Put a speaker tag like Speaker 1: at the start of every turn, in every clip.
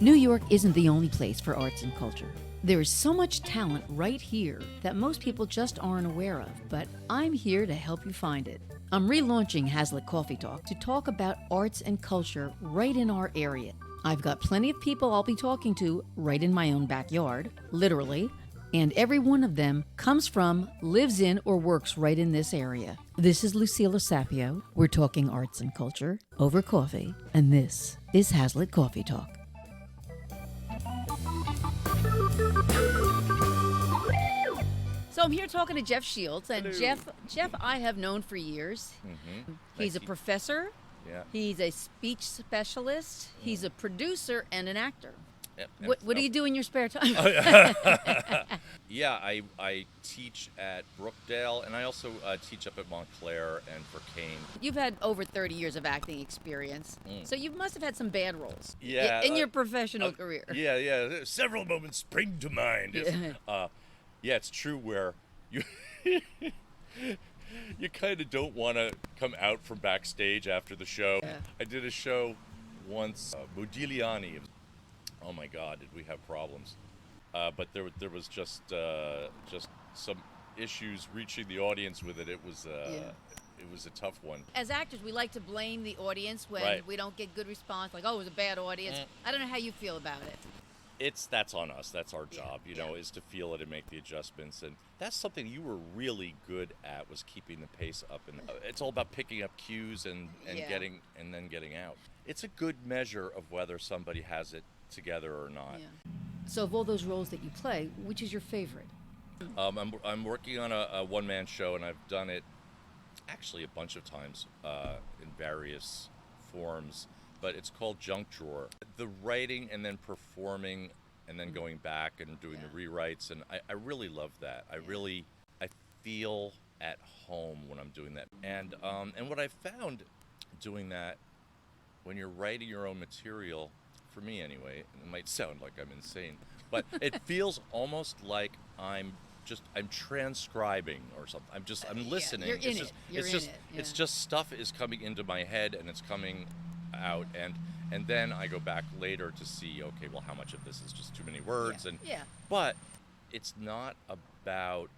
Speaker 1: New York isn't the only place for arts and culture. There is so much talent right here that most people just aren't aware of, but I'm here to help you find it. I'm relaunching Hazlitt Coffee Talk to talk about arts and culture right in our area. I've got plenty of people I'll be talking to right in my own backyard, literally, and every one of them comes from, lives in, or works right in this area. This is Lucille Sapio. We're talking arts and culture over coffee, and this is Hazlitt Coffee Talk. So I'm here talking to Geoff Shields, and Geoff I have known for years. Mm-hmm. He's a professor.
Speaker 2: Yeah.
Speaker 1: He's a speech specialist. He's a producer and an actor.
Speaker 2: Yep.
Speaker 1: What do you do in your spare time?
Speaker 2: Yeah, I teach at Brookdale, and I also teach up at Montclair and for Kane.
Speaker 1: You've had over 30 years of acting experience, so you must have had some bad roles in your professional career.
Speaker 2: Yeah. Several moments spring to mind. Yeah, it's true where you you kind of don't want to come out from backstage after the show.
Speaker 1: Yeah.
Speaker 2: I did a show once, Modigliani. Oh my God, did we have problems? But there was just some issues reaching the audience with it. It was a tough one.
Speaker 1: As actors, we like to blame the audience when we don't get good response. Like, oh, it was a bad audience. I don't know how you feel about it.
Speaker 2: That's on us. That's our job, is to feel it and make the adjustments. And that's something you were really good at, was keeping the pace up. And it's all about picking up cues and getting out. It's a good measure of whether somebody has it together or not.
Speaker 1: Yeah. So of all those roles that you play, which is your favorite?
Speaker 2: I'm working on a one-man show, and I've done it actually a bunch of times in various forms. But it's called Junk Drawer. The writing and then performing and then going back and doing the rewrites, and I really love that. I feel at home when I'm doing that. And what I've found doing that, when you're writing your own material, for me anyway, and it might sound like I'm insane, but it feels almost like I'm transcribing or something. I'm listening.
Speaker 1: You're in it.
Speaker 2: It's just stuff is coming into my head and it's coming out, and then I go back later to see, okay, well, how much of this is just too many words? But it's not about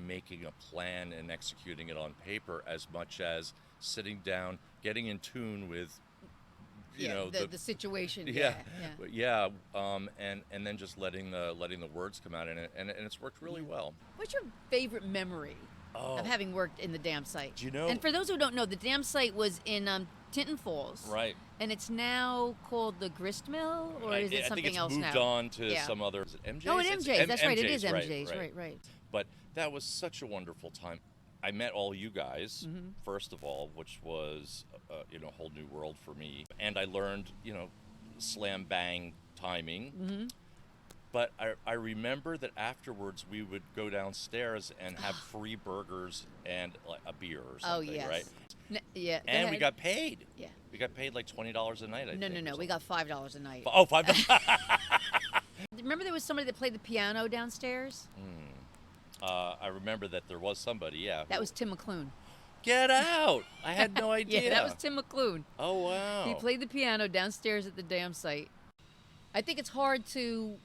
Speaker 2: making a plan and executing it on paper as much as sitting down, getting in tune with
Speaker 1: the situation.
Speaker 2: And then just letting the words come out in it, and it's worked really well.
Speaker 1: What's your favorite memory of having worked in the Dam site?
Speaker 2: Do you know?
Speaker 1: And for those who don't know, the Dam site was in Tinton Falls.
Speaker 2: Right.
Speaker 1: And it's now called the Grist Mill, or is it something else now?
Speaker 2: I think it's moved on to some other. Is it MJ's?
Speaker 1: Oh, at MJ's. That's right. It is
Speaker 2: MJ's.
Speaker 1: MJ's. Right.
Speaker 2: But that was such a wonderful time. I met all you guys, first of all, which was a whole new world for me. And I learned, slam bang timing. But I remember that afterwards we would go downstairs and have free burgers and like a beer or something, right?
Speaker 1: Yeah.
Speaker 2: And we got paid.
Speaker 1: Yeah.
Speaker 2: We got paid like $20 a night, I think.
Speaker 1: No. We got $5 a night.
Speaker 2: Oh, $5.
Speaker 1: Remember there was somebody that played the piano downstairs?
Speaker 2: I remember that there was somebody, yeah.
Speaker 1: That was Tim McClune.
Speaker 2: Get out! I had no idea.
Speaker 1: Yeah, that was Tim McClune.
Speaker 2: Oh, wow.
Speaker 1: He played the piano downstairs at the Dam site. I think it's hard to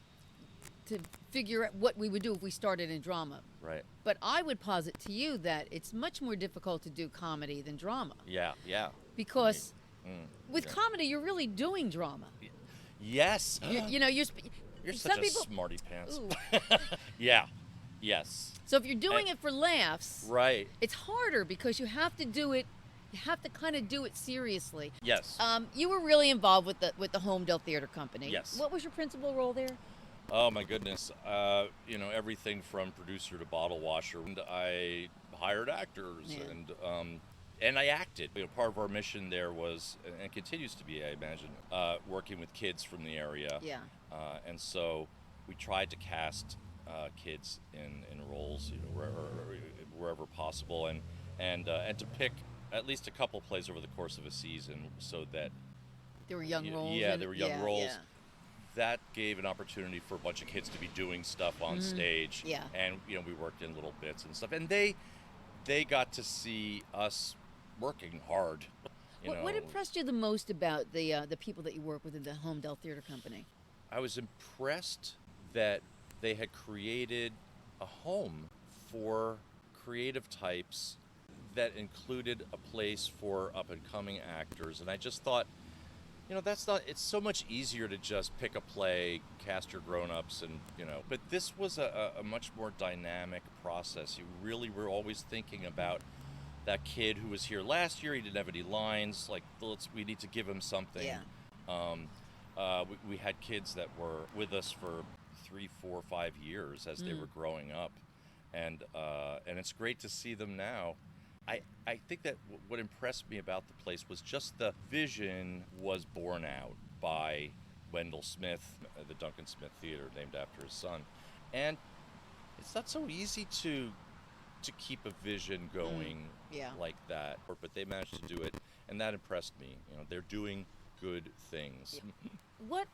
Speaker 1: figure out what we would do if we started in drama.
Speaker 2: Right.
Speaker 1: But I would posit to you that it's much more difficult to do comedy than drama.
Speaker 2: Yeah.
Speaker 1: Because with comedy, you're really doing drama.
Speaker 2: Yes.
Speaker 1: You're
Speaker 2: such a smarty pants. Yeah. Yes.
Speaker 1: So if you're doing it for laughs,
Speaker 2: right,
Speaker 1: it's harder because you have to do it. You have to kind of do it seriously.
Speaker 2: Yes.
Speaker 1: You were really involved with the Holmdel Theatre Company.
Speaker 2: Yes.
Speaker 1: What was your principal role there?
Speaker 2: Oh my goodness. Everything from producer to bottle washer. And I hired actors and I acted. Part of our mission there was, and continues to be, I imagine, working with kids from the area.
Speaker 1: Yeah.
Speaker 2: And so we tried to cast kids in roles, wherever possible, and to pick at least a couple plays over the course of a season, so that
Speaker 1: there were young roles.
Speaker 2: Yeah, there were young roles.
Speaker 1: Yeah.
Speaker 2: that gave an opportunity for a bunch of kids to be doing stuff on stage.
Speaker 1: Yeah.
Speaker 2: And we worked in little bits and stuff, and they got to see us working hard.
Speaker 1: What impressed you the most about the people that you work with in the Holmdel Theatre Company?
Speaker 2: I was impressed that they had created a home for creative types that included a place for up-and-coming actors. And I just thought, it's so much easier to just pick a play, cast your grown-ups, and, but this was a much more dynamic process. You really were always thinking about that kid who was here last year. He didn't have any lines. Like, we need to give him something.
Speaker 1: Yeah.
Speaker 2: We had kids that were with us for 3, 4, 5 years as they were growing up, and it's great to see them now. I think that what impressed me about the place was just the vision was borne out by Wendell Smith, the Duncan Smith Theater, named after his son, and it's not so easy to keep a vision going like that, but they managed to do it, and that impressed me. They're doing good things.
Speaker 1: What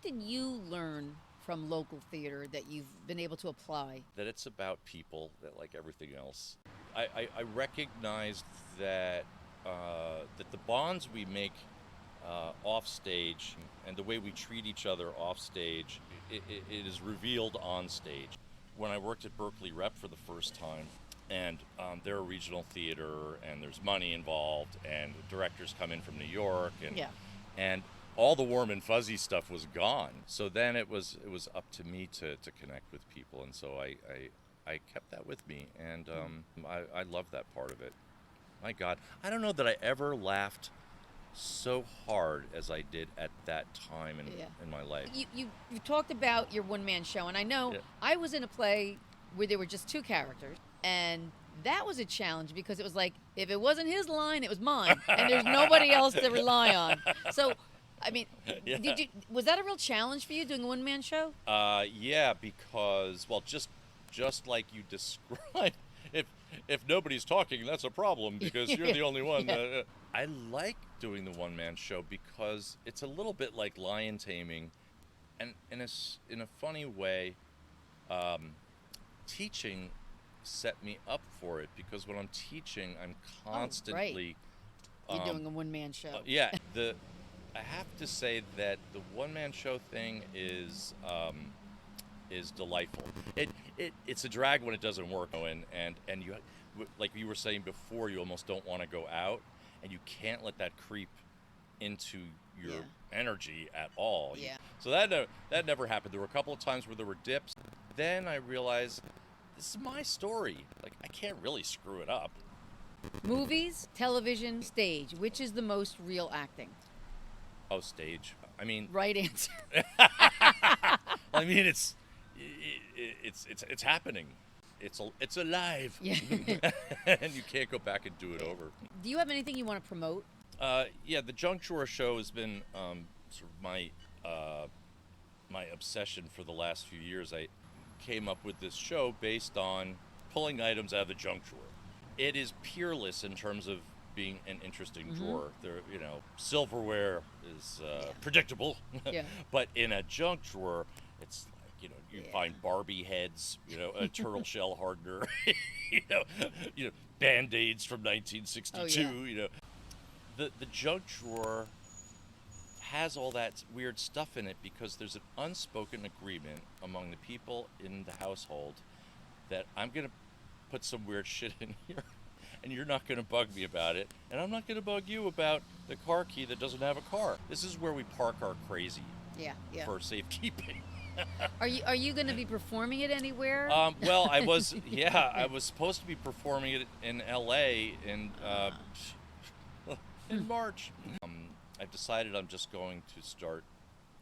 Speaker 1: did you learn from local theater that you've been able to apply?
Speaker 2: That it's about people, that like everything else. I recognized that that the bonds we make off stage and the way we treat each other off stage, it is revealed on stage. When I worked at Berkeley Rep for the first time, and they're a regional theater, and there's money involved, and directors come in from New York, and all the warm and fuzzy stuff was gone. So then it was up to me to connect with people, and so I kept that with me, and I love that part of it. My God, I don't know that I ever laughed so hard as I did at that time in my life.
Speaker 1: You talked about your one-man show, and I know I was in a play where there were just 2 characters, and that was a challenge because it was like, if it wasn't his line, it was mine, and there's nobody else to rely on. So, I mean, was that a real challenge for you doing a one-man show?
Speaker 2: Yeah, because, well, just like you described, if nobody's talking, that's a problem because you're the only one. I like doing the one-man show because it's a little bit like lion taming, and in a funny way, teaching set me up for it, because when I'm teaching, I'm constantly...
Speaker 1: You're doing a one-man show.
Speaker 2: I have to say that the one-man show thing is delightful. It's a drag when it doesn't work, and you, like you were saying before, you almost don't want to go out, and you can't let that creep into your energy at all. So that never happened. There were a couple of times where there were dips. Then I realized, this is my story. Like, I can't really screw it up.
Speaker 1: Movies, television, stage. Which is the most real acting?
Speaker 2: Oh, stage. I mean,
Speaker 1: right answer.
Speaker 2: I mean, it's happening. It's alive.
Speaker 1: Yeah.
Speaker 2: And you can't go back and do it over.
Speaker 1: Do you have anything you want to promote?
Speaker 2: Yeah, the Junk Drawer show has been sort of my obsession for the last few years. I came up with this show based on pulling items out of the junk drawer. It is peerless in terms of being an interesting drawer. There, silverware is predictable, but in a junk drawer, it's like, you find Barbie heads, a turtle shell hardener, Band-Aids from 1962. The junk drawer has all that weird stuff in it because there's an unspoken agreement among the people in the household that I'm going to put some weird shit in here, and you're not going to bug me about it, and I'm not going to bug you about the car key that doesn't have a car. This is where we park our crazy for safekeeping.
Speaker 1: Are you going to be performing it anywhere?
Speaker 2: Well, I was supposed to be performing it in LA in March. I've decided I'm just going to start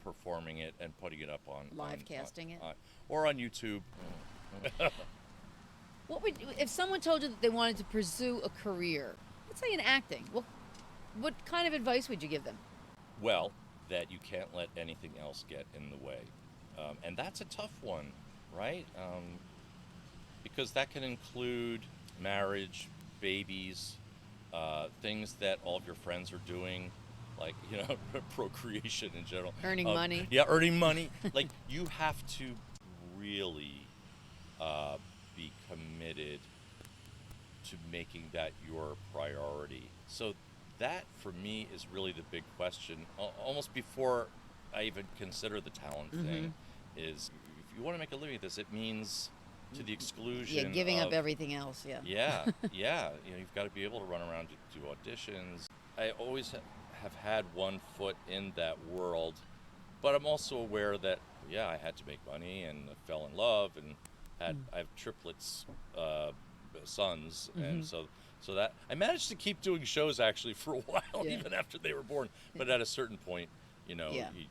Speaker 2: performing it and putting it up on
Speaker 1: casting it,
Speaker 2: or on YouTube.
Speaker 1: What would, if someone told you that they wanted to pursue a career, let's say in acting, what kind of advice would you give them?
Speaker 2: Well, that you can't let anything else get in the way, and that's a tough one, right? Because that can include marriage, babies, things that all of your friends are doing. like, procreation in general.
Speaker 1: Earning money.
Speaker 2: Yeah, earning money. Like, you have to really be committed to making that your priority. So that, for me, is really the big question. Almost before I even consider the talent thing, is if you want to make a living at this, it means to the exclusion
Speaker 1: giving
Speaker 2: of
Speaker 1: up everything else.
Speaker 2: Yeah, yeah. You've got to be able to run around to do auditions. I always have had one foot in that world, but I'm also aware that, I had to make money, and I fell in love, and I have triplets, sons, and so that I managed to keep doing shows actually for a while, even after they were born. But at a certain point, you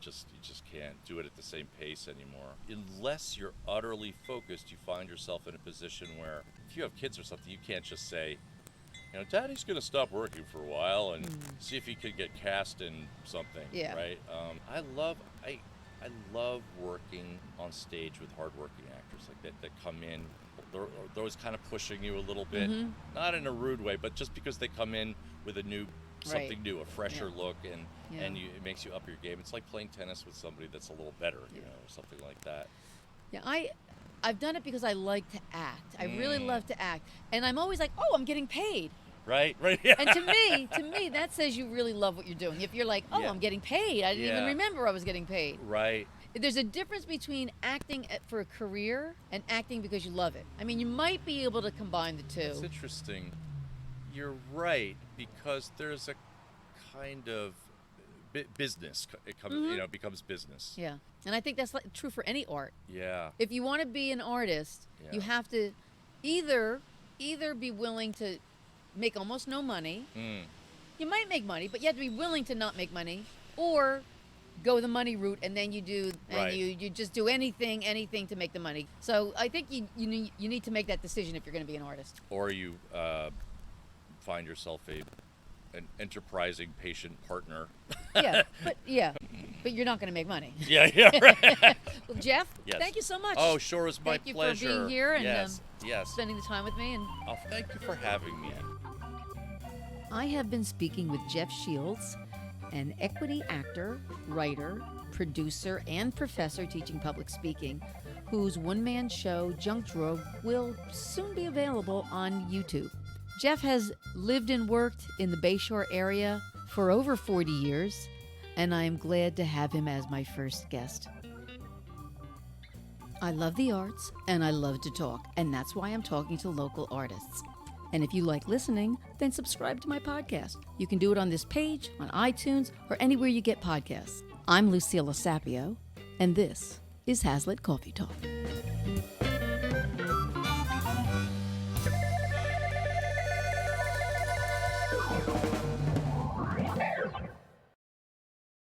Speaker 2: just can't do it at the same pace anymore. Unless you're utterly focused, you find yourself in a position where if you have kids or something, you can't just say, Daddy's going to stop working for a while and see if he could get cast in something, right? I love working on stage with hardworking actors like that come in. They're always kind of pushing you a little bit, not in a rude way, but just because they come in with something new, a fresher look, and it makes you up your game. It's like playing tennis with somebody that's a little better, or something like that.
Speaker 1: Yeah, I've done it because I like to act. I really love to act, and I'm always like, oh, I'm getting paid.
Speaker 2: Right. Yeah.
Speaker 1: And to me, that says you really love what you're doing. If you're like, oh, I'm getting paid, I didn't even remember I was getting paid.
Speaker 2: Right.
Speaker 1: There's a difference between acting for a career and acting because you love it. I mean, you might be able to combine the two.
Speaker 2: That's interesting. You're right, because there's a kind of business. It comes, becomes business.
Speaker 1: Yeah, and I think that's true for any art.
Speaker 2: Yeah.
Speaker 1: If you want to be an artist, you have to either be willing to make almost no money. You might make money, but you have to be willing to not make money, or go the money route, and then you do, and you just do anything to make the money. So I think you need to make that decision if you're going to be an artist.
Speaker 2: Or you find yourself an enterprising, patient partner.
Speaker 1: but you're not going to make money.
Speaker 2: Yeah, right.
Speaker 1: Well, Geoff, thank you so much.
Speaker 2: Oh, sure, it was my
Speaker 1: pleasure.
Speaker 2: pleasure.
Speaker 1: Thank you for being here and
Speaker 2: yes.
Speaker 1: spending the time with me. And
Speaker 2: oh, thank you for having me.
Speaker 1: I have been speaking with Geoff Shields, an equity actor, writer, producer, and professor teaching public speaking, whose one-man show, Junk Drawer, will soon be available on YouTube. Geoff has lived and worked in the Bayshore area for over 40 years, and I am glad to have him as my first guest. I love the arts, and I love to talk, and that's why I'm talking to local artists. And if you like listening, then subscribe to my podcast. You can do it on this page, on iTunes, or anywhere you get podcasts. I'm Lucilla Sapio, and this is Hazlitt Coffee Talk.